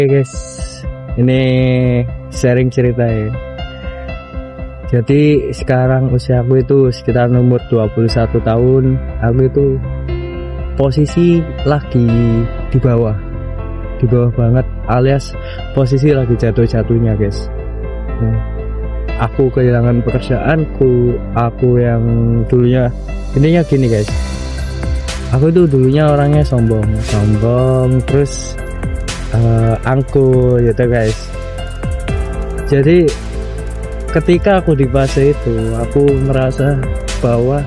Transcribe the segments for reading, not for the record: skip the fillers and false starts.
Oke guys, ini sharing cerita ya. Jadi sekarang usia aku itu sekitar umur 21 tahun. Aku itu posisi lagi di bawah banget, alias posisi lagi jatuh-jatuhnya guys. Aku kehilangan pekerjaanku. Aku yang dulunya, intinya gini guys, aku itu dulunya orangnya sombong terus angkuh gitu guys. Jadi ketika aku di fase itu, aku merasa bahwa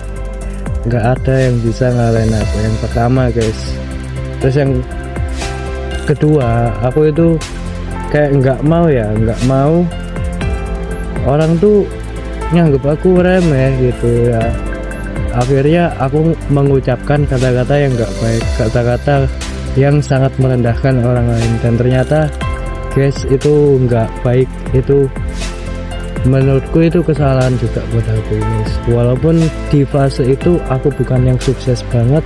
nggak ada yang bisa ngalahin aku. Yang pertama guys, terus yang kedua, aku itu kayak nggak mau orang tuh nganggep aku remeh gitu ya. Akhirnya aku mengucapkan kata-kata yang nggak baik, kata-kata yang sangat merendahkan orang lain, dan ternyata guys itu nggak baik. Itu menurutku itu kesalahan juga buat aku guys. Walaupun di fase itu aku bukan yang sukses banget,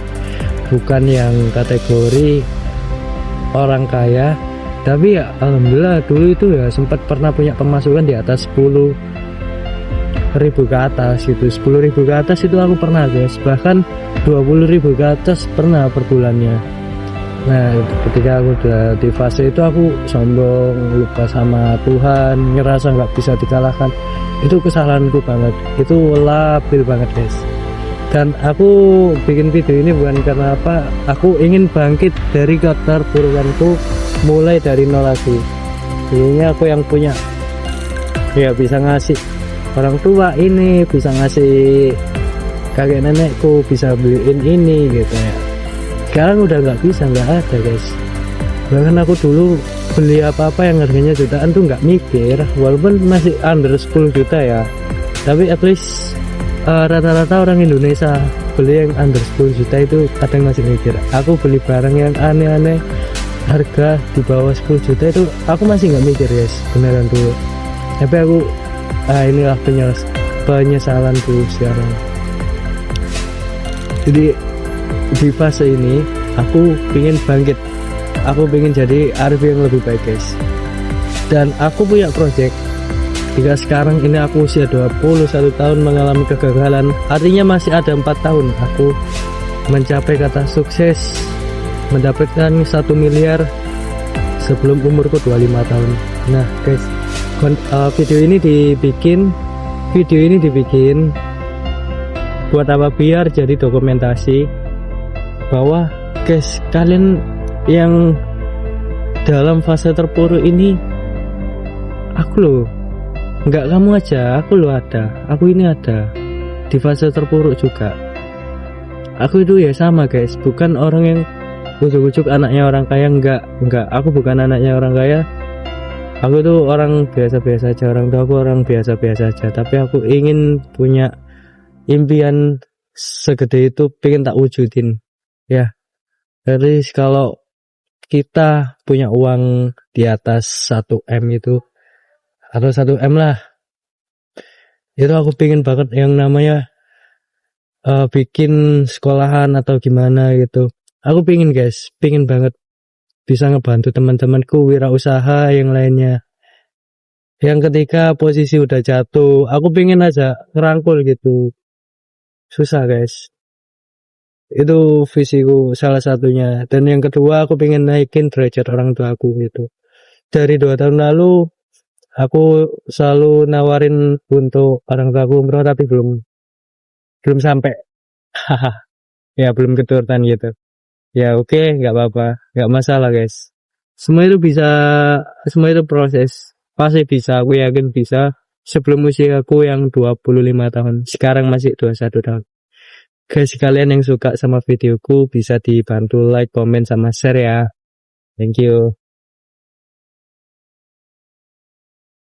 bukan yang kategori orang kaya, tapi ya alhamdulillah dulu itu ya sempat pernah punya pemasukan di atas 10.000 ke atas gitu. 10.000 ke atas itu aku pernah guys, bahkan 20.000 ke atas pernah per bulannya. Nah ketika aku udah di fase itu, aku sombong, lupa sama Tuhan, ngerasa nggak bisa dikalahkan. Itu kesalahanku banget, itu labil banget guys. Dan aku bikin video ini bukan karena apa, aku ingin bangkit dari keterpurukanku, mulai dari nol lagi. Ini aku yang punya ya, bisa ngasih orang tua ini, bisa ngasih kakek nenekku, bisa beliin ini gitu ya. Sekarang udah nggak bisa, nggak ada guys. Bahkan aku dulu beli apa-apa yang harganya jutaan tuh nggak mikir, walaupun masih under 10 juta ya, tapi at least rata-rata orang Indonesia beli yang under 10 juta itu kadang masih mikir. Aku beli barang yang aneh-aneh harga di bawah 10 juta itu aku masih nggak mikir guys, beneran dulu. Tapi aku inilah penyesalanku sekarang. Jadi di fase ini aku pingin bangkit, aku pingin jadi Arif yang lebih baik guys. Dan aku punya project. Jika sekarang ini aku usia 21 tahun mengalami kegagalan, artinya masih ada 4 tahun aku mencapai kata sukses, mendapatkan 1 miliar sebelum umurku 25 tahun. Nah guys, video ini dibikin buat apa? Biar jadi dokumentasi bahwa guys, kalian yang dalam fase terpuruk ini, aku loh, nggak kamu aja, aku loh ada, aku ini ada di fase terpuruk juga. Aku itu ya sama guys, bukan orang yang ujuk-ujuk anaknya orang kaya, enggak, aku bukan anaknya orang kaya. Aku tuh orang biasa-biasa aja, orang tua aku orang biasa-biasa aja, tapi aku ingin punya impian segede itu, pengen tak wujudin ya. Jadi kalau kita punya uang di atas 1M itu, atau 1M lah, itu aku pengen banget yang namanya bikin sekolahan atau gimana gitu. Aku pengen guys, pengen banget bisa ngebantu teman-temanku wirausaha yang lainnya, yang ketika posisi udah jatuh, aku pengen aja ngerangkul gitu. Susah guys, itu visiku salah satunya. Dan yang kedua, aku pengen naikin derajat orang tua aku gitu. Dari 2 tahun lalu aku selalu nawarin untuk orang tua aku umroh, tapi belum sampai. Ya belum keturutan gitu ya. Oke, nggak apa-apa, nggak masalah guys. Semua itu bisa, semua itu proses, pasti bisa, aku yakin bisa. Sebelum usia aku yang 25 tahun, sekarang masih 21 tahun. Guys, kalian yang suka sama videoku bisa dibantu like, komen, sama share ya. Thank you.